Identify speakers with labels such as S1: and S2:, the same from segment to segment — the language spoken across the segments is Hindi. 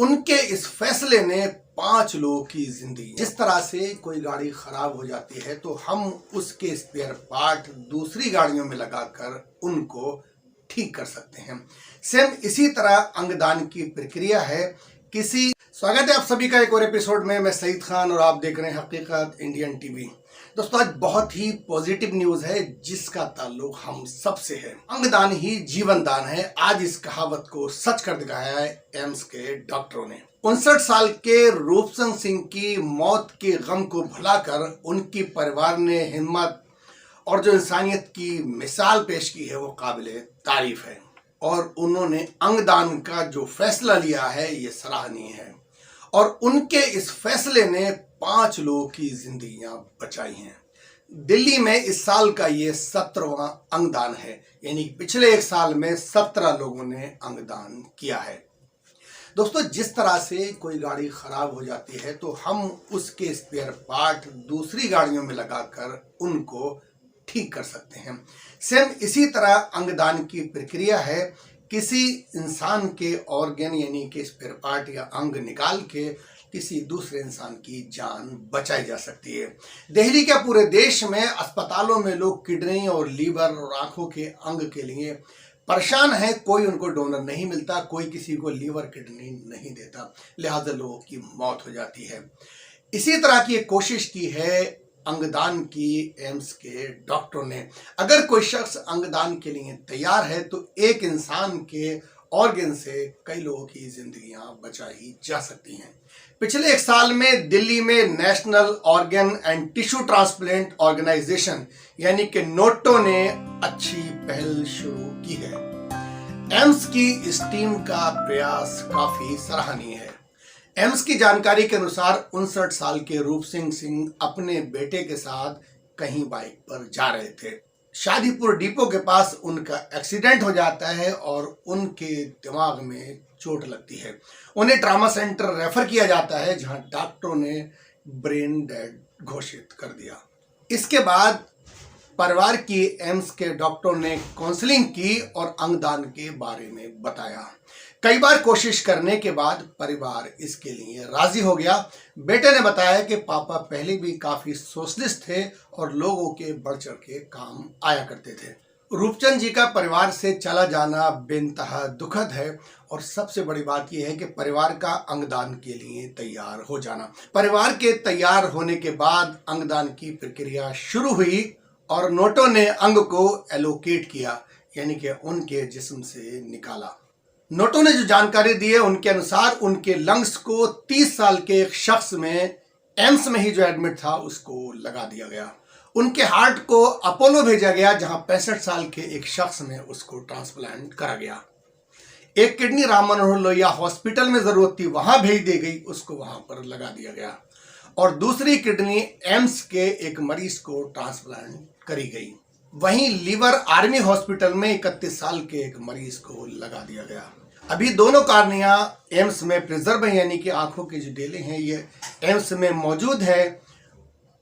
S1: उनके इस फैसले ने 5 लोगों की जिंदगी, जिस तरह से कोई गाड़ी खराब हो जाती है तो हम उसके स्पेयर पार्ट दूसरी गाड़ियों में लगाकर उनको ठीक कर सकते हैं। सेम इसी तरह अंगदान की प्रक्रिया है। स्वागत है आप सभी का एक और एपिसोड में। मैं सईद खान और आप देख रहे हैं हकीकत इंडियन टीवी। दोस्तों, आज बहुत ही पॉजिटिव न्यूज है जिसका ताल्लुक हम सब से है। अंगदान ही जीवन दान है। आज इस कहावत को सच कर दिखाया है एम्स के डॉक्टरों ने। 59 साल के रूपचंद सिंह की मौत के गम को भुलाकर उनकी परिवार ने हिम्मत और जो इंसानियत की मिसाल पेश की है वो काबिले तारीफ है। और उन्होंने अंगदान का जो फैसला लिया है ये सराहनीय है। और उनके इस फैसले ने 5 लोगों की जिंदगियां बचाई हैं। दिल्ली में इस साल का ये 17वां अंगदान है, यानी पिछले एक साल में 17 लोगों ने अंगदान किया है। दोस्तों, जिस तरह से कोई गाड़ी खराब हो जाती है तो हम उसके स्पेयर पार्ट दूसरी गाड़ियों में लगाकर उनको ठीक कर सकते हैं। सेम इसी तरह अंगदान की प्रक्रिया है। किसी इंसान के ऑर्गन यानी कि स्पेयर पार्ट या अंग निकाल के किसी दूसरे इंसान की जान बचाई जा सकती है। दिल्ली के पूरे देश में अस्पतालों में लोग किडनी और लीवर और आंखों के अंग के लिए परेशान है। कोई उनको डोनर नहीं मिलता, कोई किसी को लीवर किडनी नहीं देता, लिहाजा लोगों की मौत हो जाती है। इसी तरह की एक कोशिश की है अंगदान की एम्स के डॉक्टरों ने। अगर कोई शख्स अंगदान के लिए तैयार है तो एक इंसान के ऑर्गन से कई लोगों की जिंदगियां बचाई जा सकती हैं। पिछले एक साल में दिल्ली में national organ and tissue transplant organisation यानी कि नोटो ने अच्छी पहल शुरू की है। एम्स की इस टीम का प्रयास काफी सराहनीय है। एम्स की जानकारी के अनुसार 59 साल के रूपचंद सिंह अपने बेटे के साथ कहीं बाइक पर जा रहे थे। शादीपुर डिपो के पास उनका एक्सीडेंट हो जाता है और उनके दिमाग में चोट लगती है। उन्हें ट्रामा सेंटर रेफर किया जाता है जहां डॉक्टरों ने ब्रेन डेड घोषित कर दिया। इसके बाद परिवार की एम्स के डॉक्टरों ने काउंसलिंग की और अंगदान के बारे में बताया। कई बार कोशिश करने के बाद परिवार इसके लिए राजी हो गया। बेटे ने बताया कि पापा पहले भी काफी सोशलिस्ट थे और लोगों के बढ़ चढ़ के काम आया करते थे। रूपचंद जी का परिवार से चला जाना बेइंतहा दुखद है और सबसे बड़ी बात यह है कि परिवार का अंगदान के लिए तैयार हो जाना। परिवार के तैयार होने के बाद अंगदान की प्रक्रिया शुरू हुई और नोटो ने अंग को एलोकेट किया, यानी कि उनके जिस्म से निकाला। नोटो ने जो जानकारी दी है उनके अनुसार उनके लंग्स को 30 साल के एक शख्स में एम्स में ही जो एडमिट था उसको लगा दिया गया। उनके हार्ट को अपोलो भेजा गया जहां 65 साल के एक शख्स में उसको ट्रांसप्लांट करा गया। एक किडनी राम मनोहर लोहिया हॉस्पिटल में जरूरत थी, वहां भेज दी गई, उसको वहां पर लगा दिया गया। और दूसरी किडनी एम्स के एक मरीज को ट्रांसप्लांट करी गई। वहीं लीवर आर्मी हॉस्पिटल में 31 साल के एक मरीज को लगा दिया गया। अभी दोनों कार्निया एम्स में प्रिजर्व है, यानी कि आंखों के जो डेले हैं ये एम्स में मौजूद है।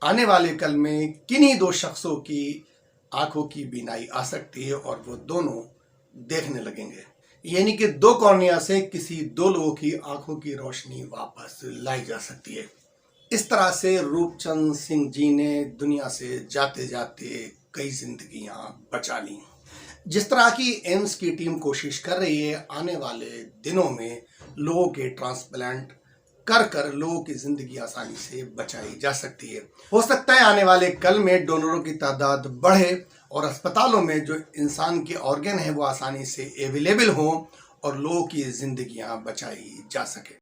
S1: आने वाले कल में किन्हीं 2 शख्सों की आंखों की बीनाई आ सकती है और वो दोनों देखने लगेंगे, यानी कि 2 कॉर्निया से किसी 2 लोगों की आंखों की रोशनी वापस लाई जा सकती है। इस तरह से रूपचंद सिंह जी ने दुनिया से जाते जाते कई जिंदगियां बचा ली। जिस तरह की एम्स की टीम कोशिश कर रही है, आने वाले दिनों में लोगों के ट्रांसप्लांट कर लोगों की जिंदगी आसानी से बचाई जा सकती है। हो सकता है आने वाले कल में डोनरों की तादाद बढ़े और अस्पतालों में जो इंसान के ऑर्गन है वो आसानी से अवेलेबल हों और लोगों की जिंदगियां बचाई जा सके।